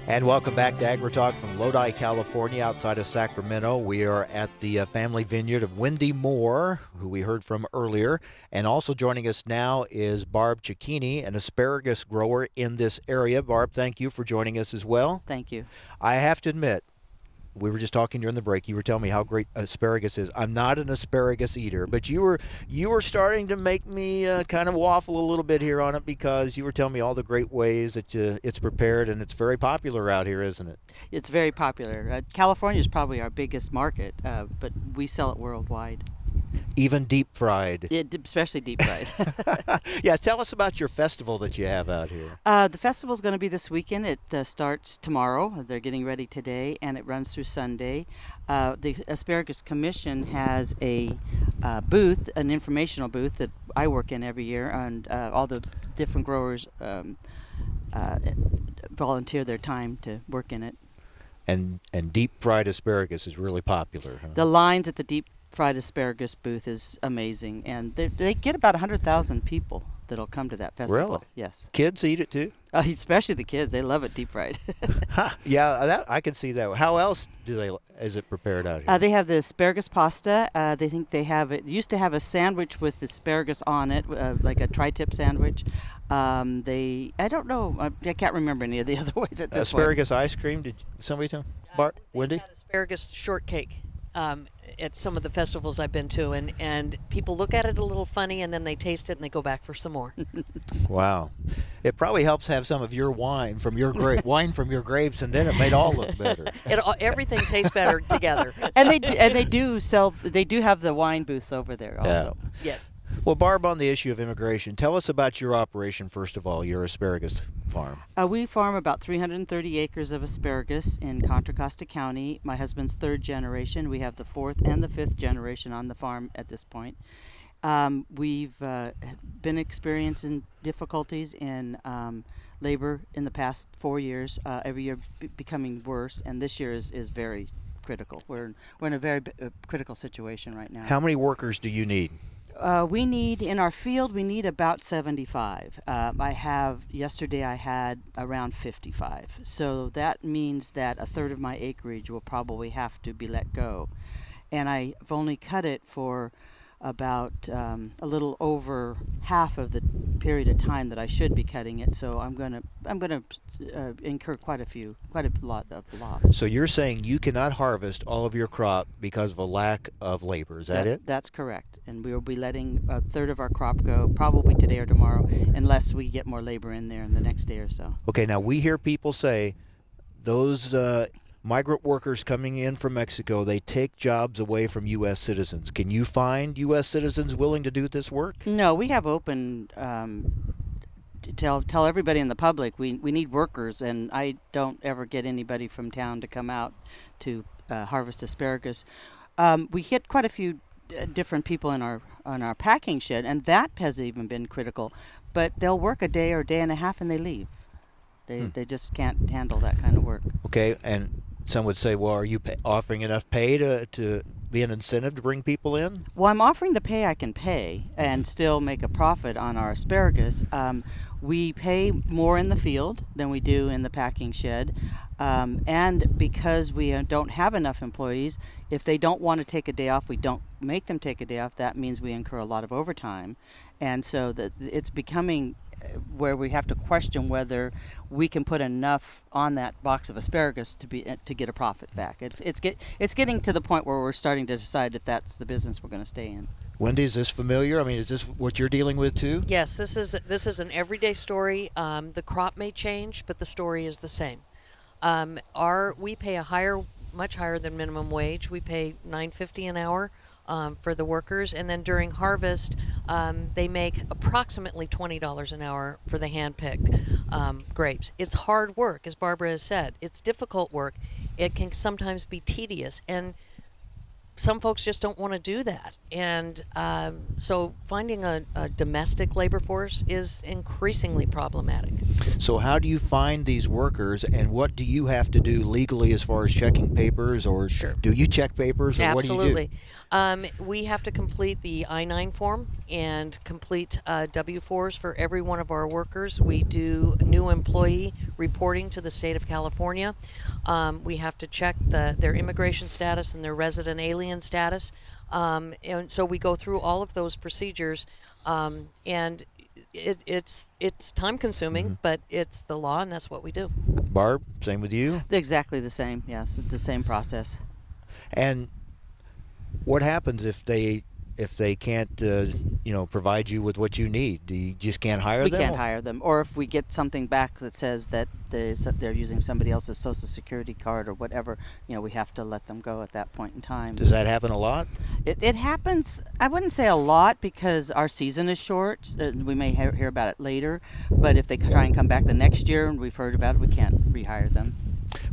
And welcome back to AgriTalk from Lodi, California, outside of Sacramento. We are at the family vineyard of Wendy Moore, who we heard from earlier. And also joining us now is Barb Cicchini, an asparagus grower in this area. Barb, thank you for joining us as well. Thank you. I have to admit, we were just talking during the break. You were telling me how great asparagus is. I'm not an asparagus eater, but you were starting to make me kind of waffle a little bit here on it, because you were telling me all the great ways that it's prepared, and it's very popular out here, isn't it? It's very popular. California is probably our biggest market, but we sell it worldwide. Even deep fried. Yeah, especially deep fried. Yeah, tell us about your festival that you have out here. The festival is going to be this weekend. It starts tomorrow. They're getting ready today, and it runs through Sunday. The Asparagus Commission has a booth, an informational booth that I work in every year, and all the different growers volunteer their time to work in it. And deep fried asparagus is really popular, huh? The lines at the deep fried asparagus booth is amazing, and they get about 100,000 people that'll come to that festival. Really? Yes. Kids eat it too? Especially the kids. They love it deep fried. Huh. Yeah, I can see that. How else is it prepared out here? They have the asparagus pasta. It used to have a sandwich with asparagus on it, like a tri-tip sandwich. I don't know. I can't remember any of the other ways at this point. Asparagus ice cream? Did somebody tell me? Bart, Wendy? They've got asparagus shortcake at some of the festivals I've been to, and people look at it a little funny, and then they taste it and they go back for some more. Wow. It probably helps have some of your wine from your grapes, and then it made all look better. Everything tastes better together. And they do have the wine booths over there also. Yeah. Yes. Well, Barb, on the issue of immigration, tell us about your operation, first of all, your asparagus farm. We farm about 330 acres of asparagus in Contra Costa County. My husband's third generation. We have the fourth and the fifth generation on the farm at this point. We've been experiencing difficulties in labor in the past 4 years, every year becoming worse, and this year is very critical. We're in a very critical situation right now. How many workers do you need? We need, in our field, we need about 75. Yesterday I had around 55. So that means that a third of my acreage will probably have to be let go. And I've only cut it for about a little over half of the period of time that I should be cutting it. So I'm gonna incur quite a lot of loss. So you're saying you cannot harvest all of your crop because of a lack of labor. Is that it? That's correct. And we will be letting a third of our crop go probably today or tomorrow, unless we get more labor in there in the next day or so. Okay, now we hear people say those migrant workers coming in from Mexico, they take jobs away from U.S. citizens. Can you find U.S. citizens willing to do this work? No, we have open to tell everybody in the public we need workers, and I don't ever get anybody from town to come out to harvest asparagus. We hit quite a few different people on our packing shed, and that has even been critical. But they'll work a day or a day and a half and they leave. They just can't handle that kind of work. Okay, and some would say, well, are you offering enough pay to be an incentive to bring people in? Well, I'm offering the pay I can pay and still make a profit on our asparagus. We pay more in the field than we do in the packing shed. And because we don't have enough employees, if they don't want to take a day off, we don't make them take a day off. That means we incur a lot of overtime. And so it's becoming where we have to question whether we can put enough on that box of asparagus to get a profit back. It's getting to the point where we're starting to decide if that's the business we're going to stay in. Wendy, is this familiar? I mean, is this what you're dealing with too? Yes, this is an everyday story. The crop may change, but the story is the same. We pay much higher than minimum wage. We pay $9.50 an hour. For the workers, and then during harvest they make approximately $20 an hour for the hand-pick grapes. It's hard work, as Barbara has said. It's difficult work. It can sometimes be tedious, and some folks just don't want to do that, and so finding a domestic labor force is increasingly problematic. So how do you find these workers, and what do you have to do legally as far as checking papers, or Sure. do you check papers, or Absolutely. what do you do? We have to complete the I-9 form and complete W-4s for every one of our workers. We do new employee reporting to the state of California. We have to check their immigration status and their resident alien status. And so we go through all of those procedures, and it's time consuming, but it's the law, and that's what we do. Barb, same with you? Exactly the same. Yes, it's the same process. And what happens if they can't provide you with what you need? Do you just can't hire We them? can't hire them, or if we get something back that says that they're using somebody else's social security card or whatever, we have to let them go at that point in time. Does that happen a lot? It happens. I wouldn't say a lot because our season is short. We may hear about it later, but if they try and come back the next year and we've heard about it, we can't rehire them.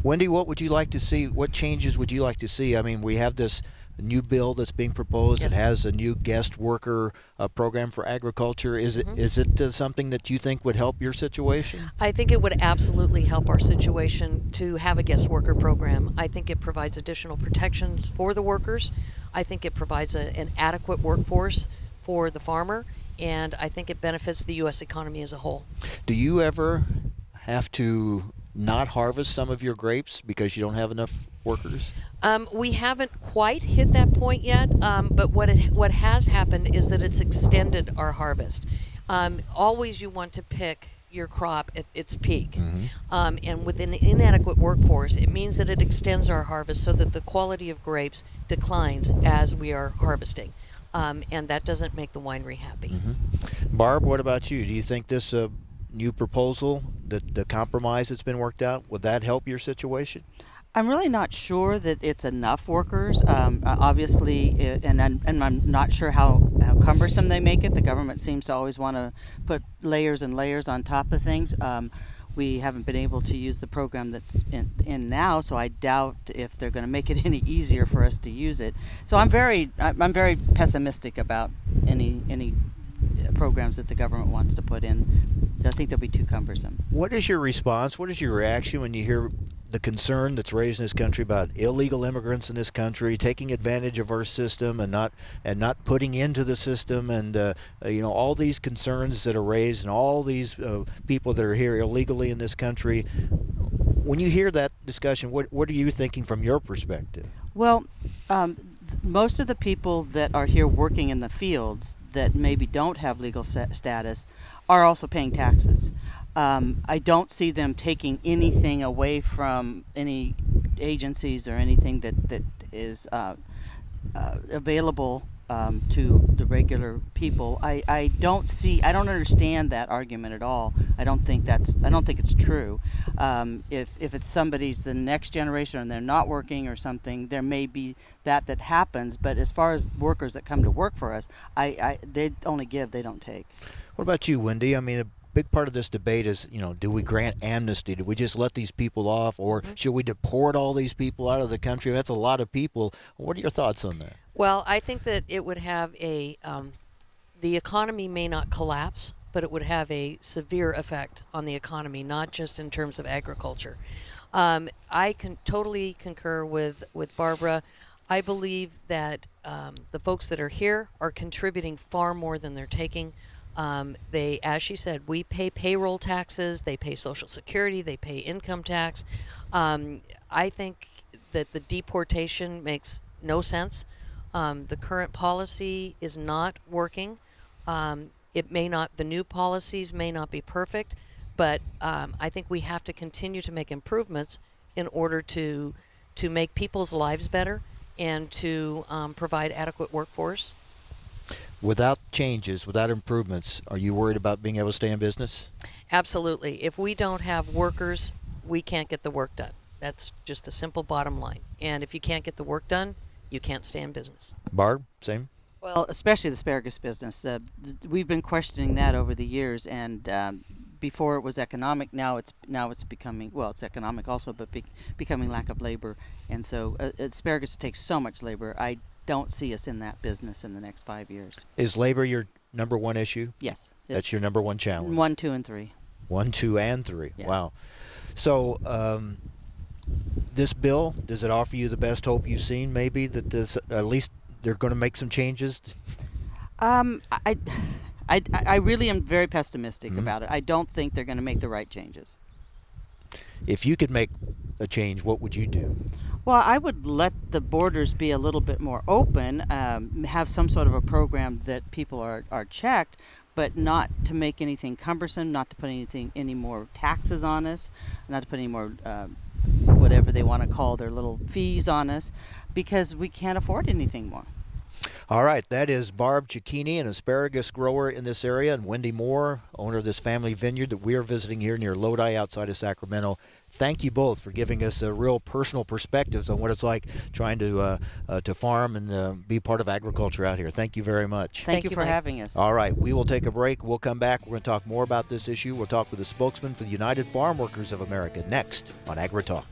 Wendy, what would you like to see? What changes would you like to see? I mean, we have this new bill that's being proposed. Yes. It has a new guest worker program for agriculture. Is it something that you think would help your situation? I think it would absolutely help our situation to have a guest worker program. I think it provides additional protections for the workers. I think it provides an adequate workforce for the farmer, and I think it benefits the U.S. economy as a whole. Do you ever have to not harvest some of your grapes because you don't have enough workers? We haven't quite hit that point yet, but what has happened is that it's extended our harvest. Always you want to pick your crop at its peak. And with an inadequate workforce, it means that it extends our harvest so that the quality of grapes declines as we are harvesting. And that doesn't make the winery happy. Barb, what about you? Do you think this new proposal, the compromise that's been worked out, would that help your situation? I'm really not sure that it's enough workers. Obviously, and I'm not sure how cumbersome they make it. The government seems to always want to put layers and layers on top of things. We haven't been able to use the program that's in now, so I doubt if they're going to make it any easier for us to use it. So I'm very pessimistic about any programs that the government wants to put in. I think they'll be too cumbersome. What is your response? What is your reaction when you hear the concern that's raised in this country about illegal immigrants in this country taking advantage of our system and not putting into the system, and all these concerns that are raised, and all these people that are here illegally in this country? When you hear that discussion, what are you thinking from your perspective? Well, most of the people that are here working in the fields that maybe don't have legal status are also paying taxes. I don't see them taking anything away from any agencies or anything that is available to the regular people. I don't understand that argument at all. I don't think it's true. If it's somebody's the next generation and they're not working or something, there may be that happens. But as far as workers that come to work for us, they only give, they don't take. What about you, Wendy? I mean, a big part of this debate is, do we grant amnesty? Do we just let these people off, or should we deport all these people out of the country? That's a lot of people. What are your thoughts on that? Well, I think that it would have the economy may not collapse, but it would have a severe effect on the economy, not just in terms of agriculture. I can totally concur with Barbara. I believe that the folks that are here are contributing far more than they're taking. They, as she said, we pay payroll taxes, they pay Social Security, they pay income tax. I think that the deportation makes no sense. The current policy is not working. The new policies may not be perfect, but I think we have to continue to make improvements in order to make people's lives better and to provide adequate workforce. Without changes, without improvements, are you worried about being able to stay in business? Absolutely. If we don't have workers, we can't get the work done. That's just a simple bottom line. And if you can't get the work done, you can't stay in business. Barb, same? Well, especially the asparagus business. We've been questioning that over the years, and before it was economic. Now it's becoming, well, it's economic also, but becoming lack of labor. And so asparagus takes so much labor. I don't see us in that business in the next 5 years. Is labor your number one issue? Yes. That's your number one challenge. 1, 2, and 3. 1, 2, and 3. Yeah. Wow. So this bill, does it offer you the best hope you've seen? Maybe that this, at least they're going to make some changes. I really am very pessimistic about it. I don't think they're going to make the right changes. If you could make a change, what would you do? Well, I would let the borders be a little bit more open, have some sort of a program that people are checked, but not to make anything cumbersome, not to put any more taxes on us, not to put any more whatever they want to call their little fees on us, because we can't afford anything more. All right, that is Barb Cicchini, an asparagus grower in this area, and Wendy Moore, owner of this family vineyard that we are visiting here near Lodi outside of Sacramento. Thank you both for giving us a real personal perspectives on what it's like trying to farm and be part of agriculture out here. Thank you very much. Thank you for Mike. having us. All right, we will take a break. We'll come back. We're going to talk more about this issue. We'll talk with the spokesman for the United Farm Workers of America next on Agri Talk.